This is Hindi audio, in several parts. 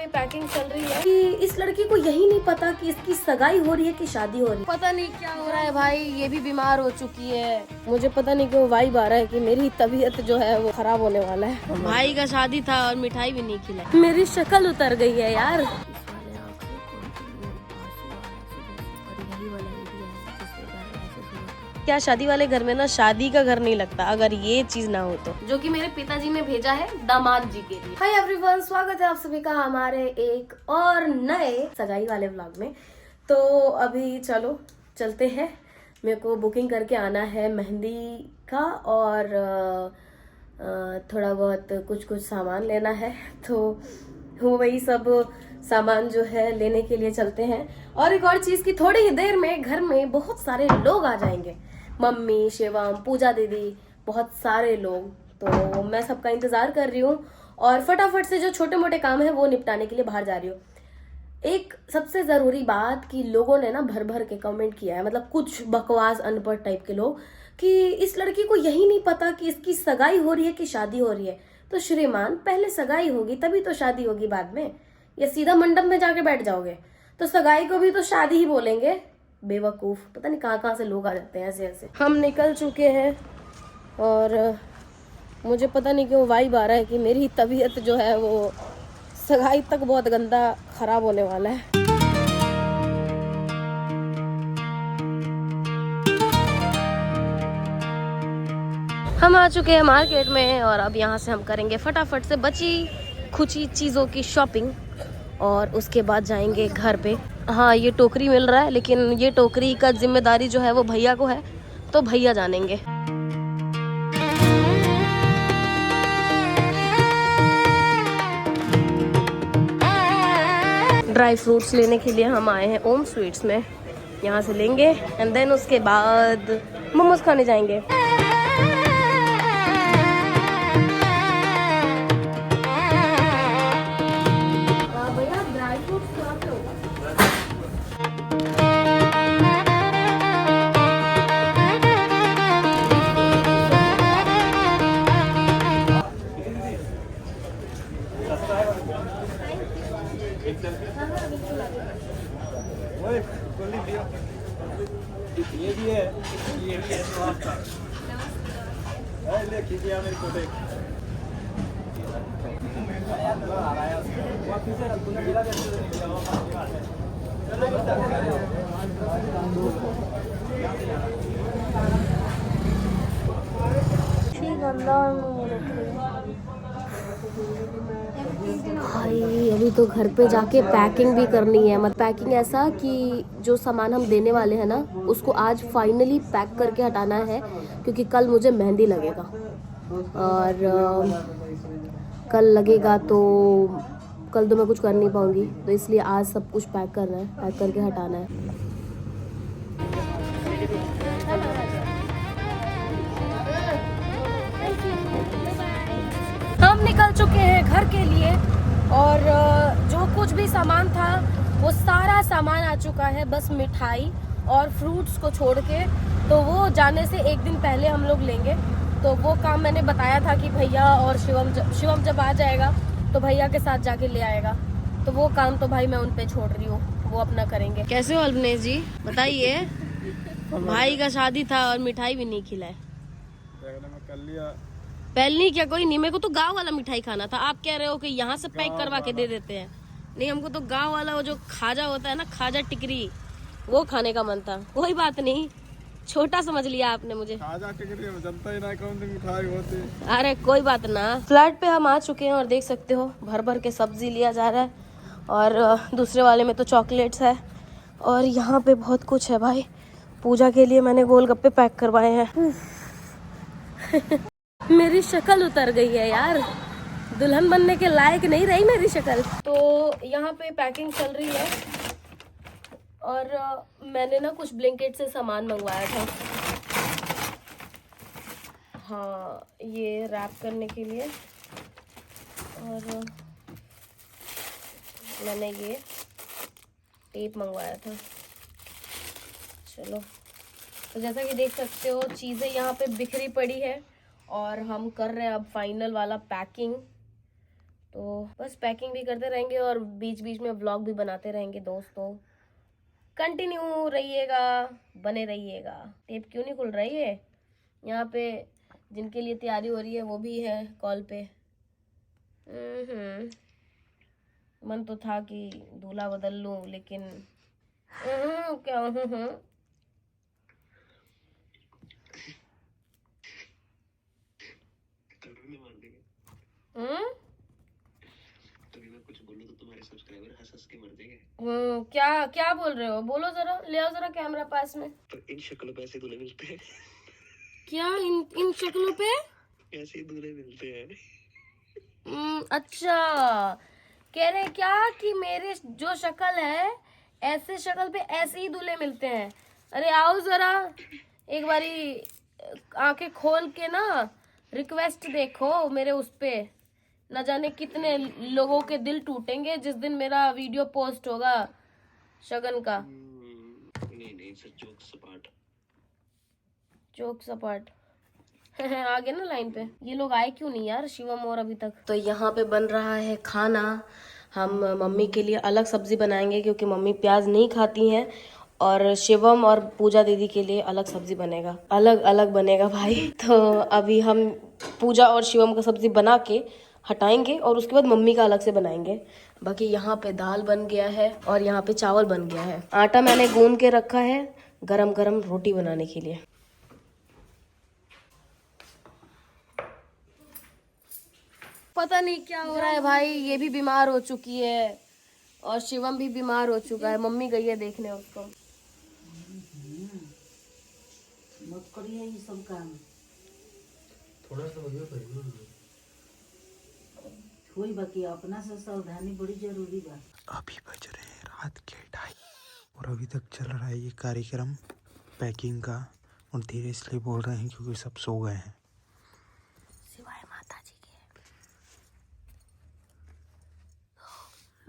पैकिंग चल रही है कि इस लड़की को यही नहीं पता कि इसकी सगाई हो रही है कि शादी हो रही है। पता नहीं क्या हो रहा है भाई, ये भी बीमार हो चुकी है। मुझे पता नहीं क्यों वाइब आ रहा है कि मेरी तबीयत जो है वो खराब होने वाला है। भाई का शादी था और मिठाई भी नहीं खिलाई। मेरी शक्ल उतर गई है यार। क्या शादी वाले घर में ना शादी का घर नहीं लगता अगर ये चीज ना हो तो, जो कि मेरे पिताजी ने भेजा है दामाद जी के लिए। हाय एवरीवन, स्वागत है आप सभी का हमारे एक और नए सगाई वाले व्लॉग में। तो अभी चलो चलते हैं, मेरे को बुकिंग करके आना है मेहंदी का और थोड़ा बहुत कुछ सामान लेना है, तो वही सब सामान जो है लेने के लिए चलते हैं। और एक और चीज की थोड़ी ही देर में घर में बहुत सारे लोग आ जाएंगे, मम्मी, शिवम, पूजा दीदी, बहुत सारे लोग। तो मैं सबका इंतजार कर रही हूँ और फटाफट से जो छोटे मोटे काम है वो निपटाने के लिए बाहर जा रही हूँ। एक सबसे जरूरी बात कि लोगों ने ना भर भर के कमेंट किया है, मतलब कुछ बकवास अनपढ़ टाइप के लोग, कि इस लड़की को यही नहीं पता कि इसकी सगाई हो रही है कि शादी हो रही है। तो श्रीमान, पहले सगाई होगी तभी तो शादी होगी बाद में, या सीधा मंडप में जाके बैठ जाओगे? तो सगाई को भी तो शादी ही बोलेंगे। बेवकूफ, पता नहीं कहाँ से लोग आ जाते हैं ऐसे ऐसे। हम निकल चुके हैं और मुझे पता नहीं क्यों वाइब आ रहा है कि मेरी तबीयत जो है वो सगाई तक बहुत गंदा खराब होने वाला है। हम आ चुके हैं मार्केट में और अब यहाँ से हम करेंगे फटाफट से बची खुची चीज़ों की शॉपिंग और उसके बाद जाएंगे घर पे। हाँ, ये टोकरी मिल रहा है, लेकिन ये टोकरी का जिम्मेदारी जो है वो भैया को है, तो भैया जानेंगे। ड्राई फ्रूट्स लेने के लिए हम आए हैं ओम स्वीट्स में, यहाँ से लेंगे एंड देन उसके बाद मोमोज खाने जाएंगे। ये भी है, ये भी है। ले कीजिए मेरे को देख। भाई अभी तो घर पे जाके पैकिंग भी करनी है, मतलब पैकिंग ऐसा कि जो सामान हम देने वाले हैं ना उसको आज फाइनली पैक करके हटाना है, क्योंकि कल मुझे मेहंदी लगेगा और कल लगेगा तो कल तो मैं कुछ कर नहीं पाऊंगी, तो इसलिए आज सब कुछ पैक करना है, पैक करके हटाना है। हम निकल चुके हैं घर के लिए और जो कुछ भी सामान था वो सारा सामान आ चुका है, बस मिठाई और फ्रूट्स को छोड़ के। तो वो जाने से एक दिन पहले हम लोग लेंगे, तो वो काम मैंने बताया था कि भैया और शिवम जब आ जाएगा तो भैया के साथ जाके ले आएगा, तो वो काम तो भाई मैं उन पे छोड़ रही हूँ, वो अपना करेंगे। कैसे हो अल्पनेश जी, बताइए। भाई का शादी था और मिठाई भी नहीं खिलाए। पहले क्या, कोई नहीं, मेरे को तो गांव वाला मिठाई खाना था। आप कह रहे हो कि यहाँ से पैक करवा के दे देते हैं। नहीं, हमको तो गांव वाला वो जो खाजा होता है ना, खाजा टिकरी, वो खाने का मन था। कोई बात नहीं, छोटा समझ लिया आपने मुझे। खाजा टिकरी जनता ही ना कौन सी मिठाई होती। अरे कोई बात ना। फ्लैट पे हम आ चुके हैं और देख सकते हो भर भर के सब्जी लिया जा रहा है और दूसरे वाले में तो चॉकलेट्स है और यहाँ पे बहुत कुछ है भाई। पूजा के लिए मैंने गोलगप्पे पैक करवाए हैं। मेरी शक्ल उतर गई है यार, दुल्हन बनने के लायक नहीं रही मेरी शक्ल। तो यहाँ पे पैकिंग चल रही है और मैंने ना कुछ ब्लिंकिट से सामान मंगवाया था। हाँ, ये रैप करने के लिए, और मैंने ये टेप मंगवाया था। चलो, तो जैसा कि देख सकते हो चीज़ें यहाँ पे बिखरी पड़ी है और हम कर रहे हैं अब फाइनल वाला पैकिंग। तो बस पैकिंग भी करते रहेंगे और बीच बीच में व्लॉग भी बनाते रहेंगे दोस्तों। कंटिन्यू रहिएगा, बने रहिएगा। टेप क्यों नहीं खुल रही है? यहाँ पे जिनके लिए तैयारी हो रही है वो भी है कॉल पे। मन तो था कि दूल्हा बदल लूं, लेकिन क्या कुछ बोलो तो तुम्हारे सब्सक्राइबर हंस हंस के मर जाएंगे। क्या क्या बोल रहे हो? बोलो जरा, ले आओ जरा कैमरा पास में। तो इन शक्लों पे ऐसे दूल्हे मिलते हैं। क्या इन शक्लों पे ऐसे दूल्हे मिलते हैं। अच्छा, कह रहे हैं क्या कि मेरे जो शक्ल है ऐसे शक्ल पे ऐसे ही दूल्हे मिलते हैं। अरे आओ जरा एक बारी आंखें खोल के ना रिक्वेस्ट देखो मेरे उस पे। न जाने कितने लोगों के दिल टूटेंगे जिस दिन मेरा वीडियो पोस्ट होगा शगन का। नहीं सर, जोक सपाट आगे ना लाइन पे। ये लोग आए क्यों नहीं यार, शिवम और अभी तक। तो यहाँ पे बन रहा है खाना। हम मम्मी के लिए अलग सब्जी बनाएंगे क्योंकि मम्मी प्याज नहीं खाती हैं, और शिवम और पूजा दीदी के लिए अलग सब्जी बनेगा। अलग अलग बनेगा भाई। तो अभी हम पूजा और शिवम का सब्जी बना के हटाएंगे और उसके बाद मम्मी का अलग से बनाएंगे। बाकी यहाँ पे दाल बन गया है और यहाँ पे चावल बन गया है। आटा मैंने गूंद के रखा है गरम गरम रोटी बनाने के लिए। पता नहीं क्या हो रहा है भाई, ये भी बीमार हो चुकी है और शिवम भी बीमार हो चुका है। मम्मी गई है देखने उसको। मत करिए ये सब काम। थोड़ा सा बढ़िया करिए। कोई बाकी अपना से सावधानी बड़ी जरूरी बा। अभी बज रहे हैं रात के 2:30 और अभी तक चल रहा है ये कार्यक्रम पैकिंग का। और धीरे इसलिए बोल रहे हैं क्योंकि सब सो गए हैं। सिवाय माता जी के।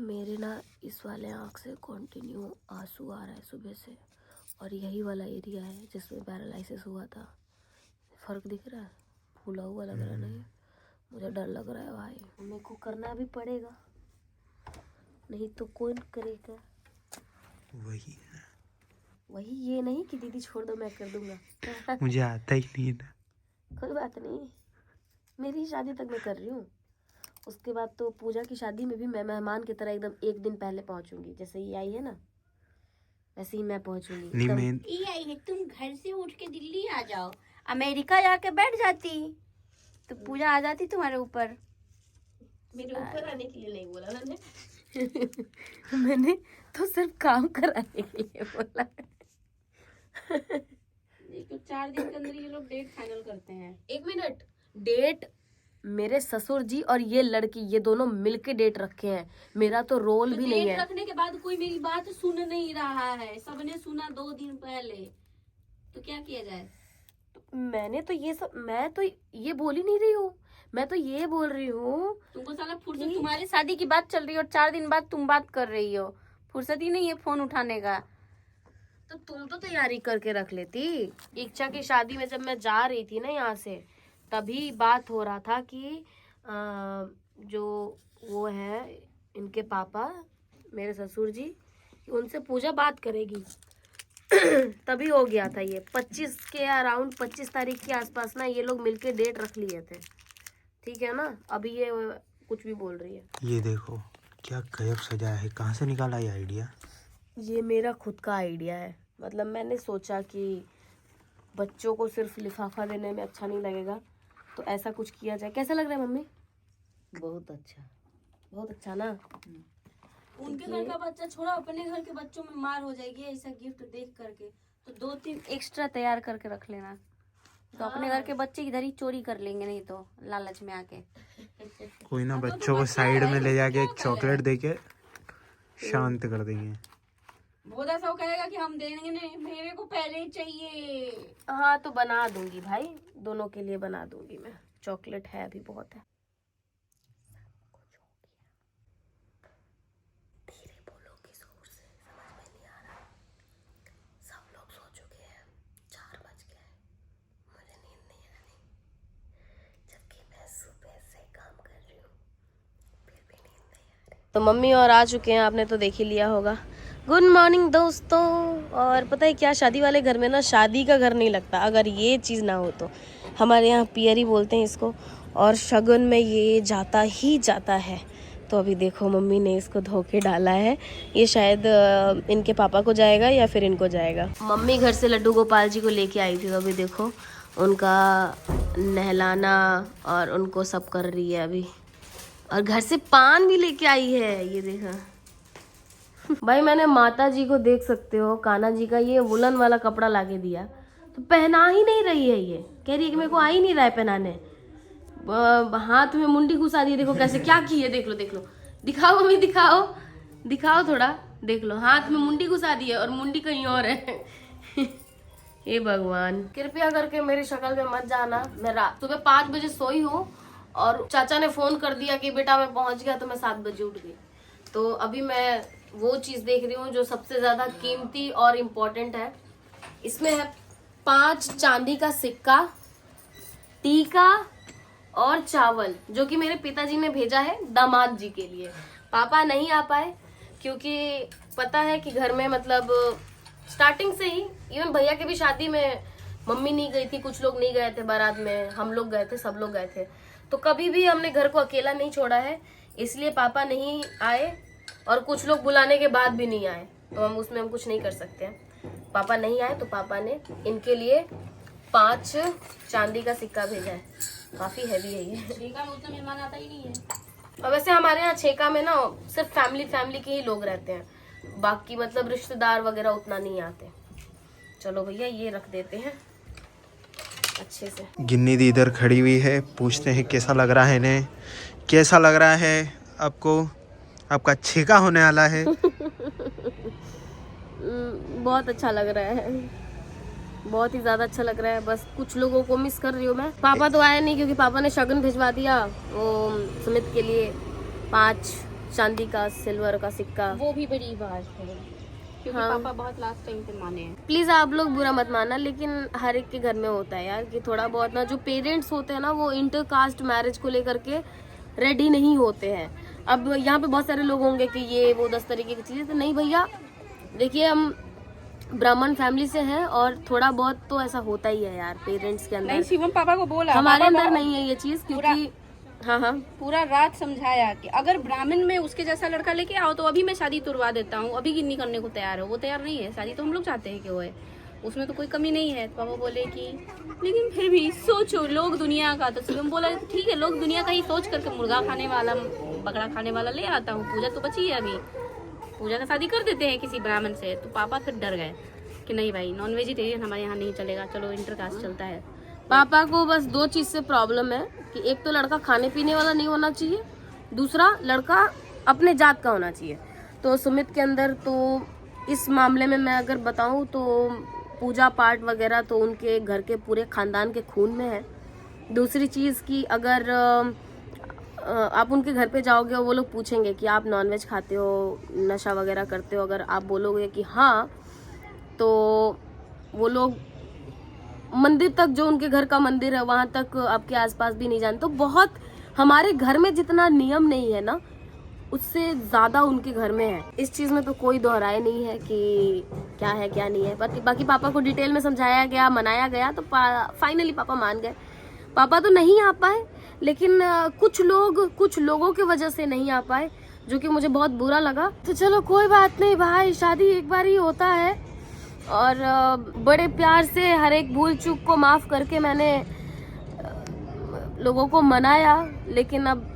मेरे ना इस वाले आँख से कंटिन्यू आंसू आ रहा है सुबह से, और यही वाला एरिया है जिसमें पैरालिसिस हुआ था। फर्क दिख रहा है? फूला हुआ लग रहा नहीं? मुझे डर लग रहा है भाई। मेरे को करना भी पड़ेगा, नहीं तो कौन करेगा? वही ये नहीं कि दीदी छोड़ दो मैं कर दूंगा। मुझे आता ही नहीं ना। कोई बात नहीं, मेरी शादी तक मैं कर रही हूँ। उसके बाद तो पूजा की शादी में भी मैं मेहमान की तरह एकदम एक दिन पहले पहुंचूंगी। जैसे ये आई है ना वैसे ही मैं पहुंचूंगी। ये आई है, तुम घर से उठ के दिल्ली आ जाओ, अमेरिका जाके बैठ जाती तो पूजा आ जाती तुम्हारे ऊपर। मेरे ऊपर आने के लिए नहीं बोला मैंने। मैंने तो सिर्फ काम कराने के लिए बोला। तो 4 दिन के अंदर ये लोग डेट फाइनल करते हैं। 1 मिनट, डेट मेरे ससुर जी और ये लड़की ये दोनों मिलके डेट रखे हैं। मेरा तो रोल भी नहीं है। रखने के बाद कोई मेरी बात सुन नहीं रहा है, सबने सुना 2 दिन पहले, तो क्या किया जाए? मैंने तो ये सब, मैं तो ये बोल ही नहीं रही हूँ। मैं तो ये बोल रही हूँ तुमको साला फुर्सत, तुम्हारी शादी की बात चल रही है और 4 दिन बाद तुम बात कर रही हो। फुर्सत ही नहीं है फोन उठाने का। तो तुम तो तैयारी करके रख लेती। इच्छा की शादी में जब मैं जा रही थी ना यहाँ से, तभी बात हो रहा था कि जो वो है इनके पापा मेरे ससुर जी, उनसे पूजा बात करेगी। तभी हो गया था ये 25 के अराउंड, 25 तारीख के आसपास ना ये लोग मिलके डेट रख लिए थे। ठीक है ना? अभी ये कुछ भी बोल रही है। ये देखो क्या गजब सजाया है। कहाँ से निकाला ये आइडिया? ये मेरा खुद का आइडिया है। मतलब मैंने सोचा कि बच्चों को सिर्फ लिफाफा देने में अच्छा नहीं लगेगा, तो ऐसा कुछ किया जाए। कैसा लग रहा है मम्मी? बहुत अच्छा, बहुत अच्छा ना? उनके घर का बच्चा छोड़ा, अपने घर के बच्चों में मार हो जाएगी ऐसा गिफ्ट देख करके। तो 2-3 एक्स्ट्रा तैयार करके रख लेना, तो अपने घर के बच्चे इधर ही चोरी कर लेंगे, नहीं तो लालच में आके। कोई ना, बच्चों को साइड में ले जाके एक चॉकलेट देके शांत कर देंगे। बहुत ऐसा कहेगा कि हम देंगे नहीं, मेरे को पहले ही चाहिए। हाँ तो बना दूंगी भाई, दोनों के लिए बना दूंगी मैं। चॉकलेट है अभी बहुत है। धीरे बोलोगी, जोर से, समझ में नहीं आ रहा। सब लोग सो चुके हैं, 4 बज गए, मुझे नींद नहीं आ रही, जबकि मैं सुबह से काम कर रही हूँ। तो मम्मी और आ चुके हैं, आपने तो देख ही लिया होगा। गुड मॉर्निंग दोस्तों। और पता है क्या, शादी वाले घर में ना शादी का घर नहीं लगता अगर ये चीज़ ना हो तो। हमारे यहाँ पियरी बोलते हैं इसको, और शगुन में ये जाता ही जाता है। तो अभी देखो मम्मी ने इसको धो के डाला है, ये शायद इनके पापा को जाएगा या फिर इनको जाएगा। मम्मी घर से लड्डू गोपाल जी को लेके आई थी, तो अभी देखो उनका नहलाना और उनको सब कर रही है अभी। और घर से पान भी लेके आई है, ये देखा भाई। मैंने माता जी को देख सकते हो, कान्हा जी का ये वुलन वाला कपड़ा लाके दिया, तो पहना ही नहीं रही है। ये कह रही है कि मेरे को आ ही नहीं रहा है पहनाने। हाथ में मुंडी घुसा दी, देखो कैसे क्या की है, देख लो देख लो, दिखाओ मम्मी दिखाओ, दिखाओ थोड़ा, देख लो हाथ में मुंडी घुसा दी है और मुंडी कहीं और है। हे भगवान, कृपया करके मेरी शक्ल में मत जाना। मैं सुबह 5 बजे सोई हूँ और चाचा ने फोन कर दिया कि बेटा मैं पहुंच गया, तो मैं 7 बजे उठ गई। तो अभी मैं वो चीज देख रही हूँ जो सबसे ज्यादा कीमती और इम्पोर्टेंट है। इसमें है 5 चांदी का सिक्का, टीका और चावल, जो कि मेरे पिताजी ने भेजा है दामाद जी के लिए। पापा नहीं आ पाए क्योंकि पता है कि घर में मतलब स्टार्टिंग से ही, इवन भैया की भी शादी में मम्मी नहीं गई थी, कुछ लोग नहीं गए थे बारात में, हम लोग गए थे, सब लोग गए थे। तो कभी भी हमने घर को अकेला नहीं छोड़ा है, इसलिए पापा नहीं आए। और कुछ लोग बुलाने के बाद भी नहीं आए, तो हम उसमें हम कुछ नहीं कर सकते हैं। पापा नहीं आए तो पापा ने इनके लिए 5 चांदी का सिक्का भेजा है। काफी हैवी है ये। छेका में उतना मेहमान आता ही नहीं है। और वैसे हमारे यहाँ छेका में ना सिर्फ फैमिली के ही लोग रहते हैं, बाकी मतलब रिश्तेदार वगैरह उतना नहीं आते। चलो भैया ये रख देते हैं अच्छे से। गिन्नी दी इधर खड़ी हुई है, पूछते हैं कैसा लग रहा है इन्हें, कैसा लग रहा है आपको, आपका छेका होने वाला है। बहुत अच्छा लग रहा है, बहुत ही ज्यादा अच्छा लग रहा है। बस कुछ लोगों को मिस कर रही हूँ मैं। पापा तो आए नहीं क्योंकि पापा ने शगन भिजवा दिया वो सुमित के लिए, 5 चांदी का सिल्वर का सिक्का। वो भी बड़ी बात है क्योंकि हाँ। पापा बहुत लास्ट टाइम पे माने हैं। प्लीज आप लोग बुरा मत मानना, लेकिन हर एक के घर में होता है यार कि थोड़ा बहुत ना, जो पेरेंट्स होते हैं ना वो इंटरकास्ट मैरिज को लेकर के रेडी नहीं होते हैं। अब यहाँ पे बहुत सारे लोग होंगे कि ये वो 10 तरीके की चीजें, तो नहीं भैया। देखिए हम ब्राह्मण फैमिली से हैं और थोड़ा बहुत तो ऐसा होता ही है यार पेरेंट्स के अंदर। नहीं, शिवम पापा को बोला, हमारे पापा अंदर नहीं है ये चीज, क्योंकि हाँ पूरा रात समझाया कि अगर ब्राह्मण में उसके जैसा लड़का लेके आओ तो अभी मैं शादी तुड़वा देता हूँ, अभी गिन्नी करने को तैयार हो। वो तैयार नहीं है, शादी तो हम लोग चाहते हैं कि वो है, उसमें तो कोई कमी नहीं है। तो पापा बोले कि लेकिन फिर भी सोचो लोग दुनिया का। तो शिवम बोला ठीक है, लोग दुनिया का ही सोच करके मुर्गा खाने वाला बकरा खाने वाला ले आता हूँ, पूजा तो बची है, अभी पूजा का शादी कर देते हैं किसी ब्राह्मण से। तो पापा फिर डर गए कि नहीं भाई नॉन वेजिटेरियन हमारे यहाँ नहीं चलेगा, चलो इंटरकास्ट चलता है। पापा को बस 2 चीज से प्रॉब्लम है कि एक तो लड़का खाने पीने वाला नहीं होना चाहिए, दूसरा लड़का अपने जात का होना चाहिए। तो सुमित के अंदर तो इस मामले में मैं अगर बताऊं तो पूजा पाठ वगैरह तो उनके घर के पूरे खानदान के खून में है। दूसरी चीज़ कि अगर आप उनके घर पे जाओगे और वो लोग पूछेंगे कि आप नॉनवेज खाते हो, नशा वगैरह करते हो, अगर आप बोलोगे कि हाँ, तो वो लोग मंदिर तक, जो उनके घर का मंदिर है वहाँ तक आपके आसपास भी नहीं जानते। तो बहुत हमारे घर में जितना नियम नहीं है ना, उससे ज़्यादा उनके घर में है। इस चीज़ में तो कोई दोहराए नहीं है कि क्या है क्या नहीं है। बाकी पापा को डिटेल में समझाया गया, मनाया गया, तो फाइनली पापा मान गए। पापा तो नहीं आ पाए, लेकिन कुछ लोगों की वजह से नहीं आ पाए, जो कि मुझे बहुत बुरा लगा। तो चलो कोई बात नहीं भाई, शादी एक बार ही होता है और बड़े प्यार से हर एक भूल चूक को माफ़ करके मैंने लोगों को मनाया। लेकिन अब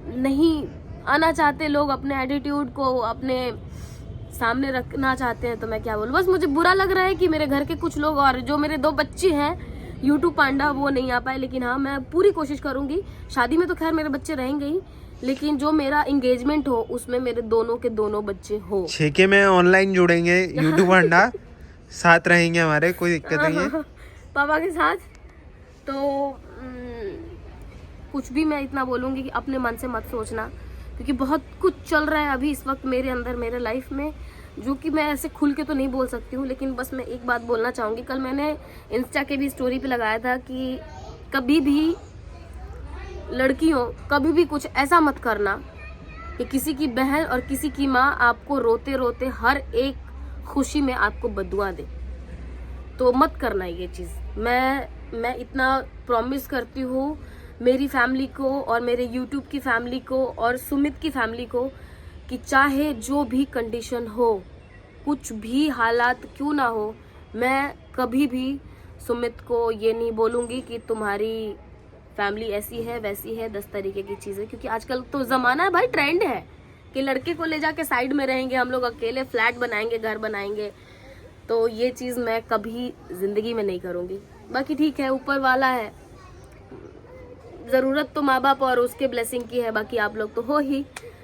नहीं आना चाहते लोग, अपने एटीट्यूड को अपने सामने रखना चाहते हैं, तो मैं क्या बोलूँ। बस मुझे बुरा लग रहा है कि मेरे घर के कुछ लोग और जो मेरे 2 बच्चे हैं यूट्यूब पांडा, वो नहीं आ पाए। लेकिन हाँ, मैं पूरी कोशिश करूंगी। शादी में तो खैर मेरे बच्चे रहेंगे ही, लेकिन जो मेरा एंगेजमेंट हो उसमें मेरे दोनों के दोनों बच्चे हो। छेके में ऑनलाइन जुड़ेंगे, यूट्यूब पांडा साथ रहेंगे हमारे, कोई दिक्कत नहीं है पापा के साथ। तो कुछ भी मैं इतना बोलूँगी कि अपने मन से मत सोचना, क्योंकि बहुत कुछ चल रहा है अभी इस वक्त मेरे अंदर, मेरे लाइफ में, जो कि मैं ऐसे खुल के तो नहीं बोल सकती हूँ। लेकिन बस मैं एक बात बोलना चाहूँगी। कल मैंने इंस्टा के भी स्टोरी पे लगाया था कि कभी भी लड़कियों, कभी भी कुछ ऐसा मत करना कि किसी की बहन और किसी की माँ आपको रोते रोते हर एक खुशी में आपको बदुआ दे, तो मत करना ये चीज़। मैं इतना प्रॉमिस करती हूँ मेरी फैमिली को और मेरे YouTube की फैमिली को और सुमित की फैमिली को कि चाहे जो भी कंडीशन हो, कुछ भी हालात क्यों ना हो, मैं कभी भी सुमित को ये नहीं बोलूँगी कि तुम्हारी फैमिली ऐसी है वैसी है, 10 तरीके की चीज़ें। क्योंकि आजकल तो ज़माना है भाई, ट्रेंड है कि लड़के को ले जाके साइड में रहेंगे, हम लोग अकेले फ्लैट बनाएंगे, घर बनाएंगे। तो ये चीज़ मैं कभी ज़िंदगी में नहीं करूँगी। बाकी ठीक है, ऊपर वाला है, ज़रूरत तो माँ बाप और उसके ब्लेसिंग की है, बाकी आप लोग तो हो ही।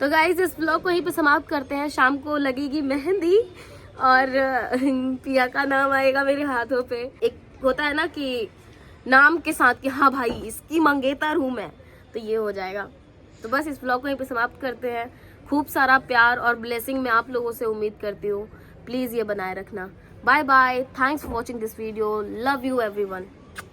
तो गाइज इस ब्लॉग को यहीं पे समाप्त करते हैं। शाम को लगेगी मेहंदी और पिया का नाम आएगा मेरे हाथों पे। एक होता है ना कि नाम के साथ कि हाँ भाई इसकी मंगेतर हूँ मैं, तो ये हो जाएगा। तो बस इस ब्लॉग को यहीं पे समाप्त करते हैं। खूब सारा प्यार और ब्लेसिंग मैं आप लोगों से उम्मीद करती हूँ, प्लीज़ ये बनाए रखना। Bye bye, thanks for watching this video, love you everyone.